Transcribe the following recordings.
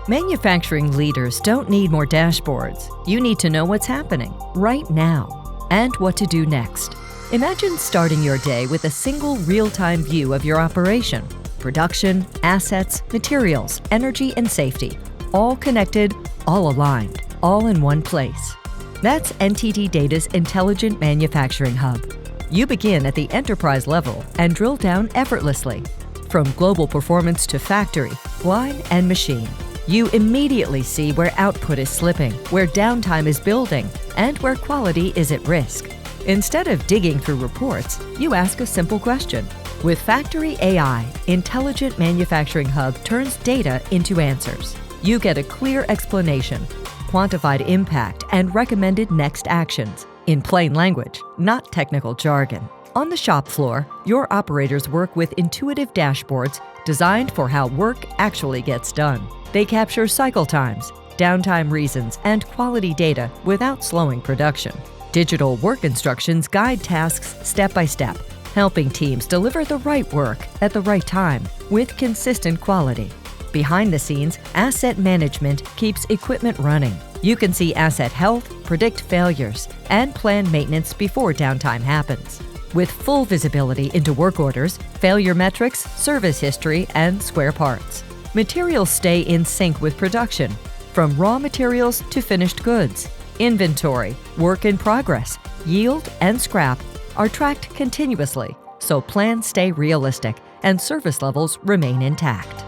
Manufacturing leaders don't need more dashboards. You need to know what's happening right now and what to do next. Imagine starting your day with a single real-time view of your operation: production, assets, materials, energy, and safety. All connected, all aligned, all in one place. That's NTT Data's Intelligent Manufacturing Hub. You begin at the enterprise level and drill down effortlessly. From global performance to factory, line, and machine. You immediately see where output is slipping, where downtime is building, and where quality is at risk. Instead of digging through reports, you ask a simple question. With Factory AI, Intelligent Manufacturing Hub turns data into answers. You get a clear explanation, quantified impact, and recommended next actions. In plain language, not technical jargon. On the shop floor, your operators work with intuitive dashboards designed for how work actually gets done. They capture cycle times, downtime reasons, and quality data without slowing production. Digital work instructions guide tasks step by step, helping teams deliver the right work at the right time with consistent quality. Behind the scenes, asset management keeps equipment running. You can see asset health, predict failures, and plan maintenance before downtime happens. With full visibility into work orders, failure metrics, service history, and spare parts. Materials stay in sync with production, from raw materials to finished goods. Inventory, work in progress, yield, and scrap are tracked continuously, so plans stay realistic and service levels remain intact.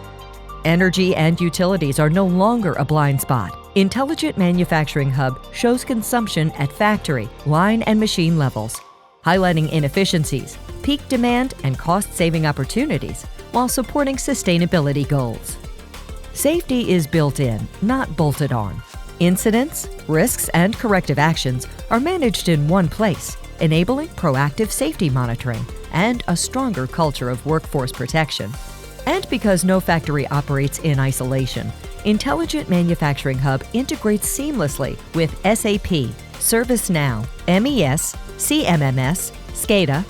Energy and utilities are no longer a blind spot. Intelligent Manufacturing Hub shows consumption at factory, line, and machine levels, highlighting inefficiencies, peak demand, and cost-saving opportunities while supporting sustainability goals. Safety is built in, not bolted on. Incidents, risks, and corrective actions are managed in one place, enabling proactive safety monitoring and a stronger culture of workforce protection. And because no factory operates in isolation, Intelligent Manufacturing Hub integrates seamlessly with SAP, ServiceNow, MES, CMMS, SCADA,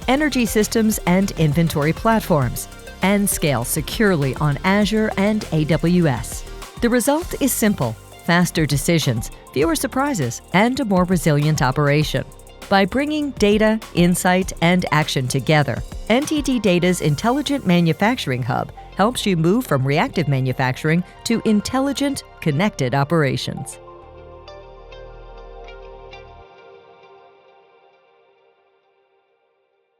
energy systems, and inventory platforms, and scales securely on Azure and AWS. The result is simple: faster decisions, fewer surprises, and a more resilient operation. By bringing data, insight, and action together, NTT Data's Intelligent Manufacturing Hub helps you move from reactive manufacturing to intelligent, connected operations.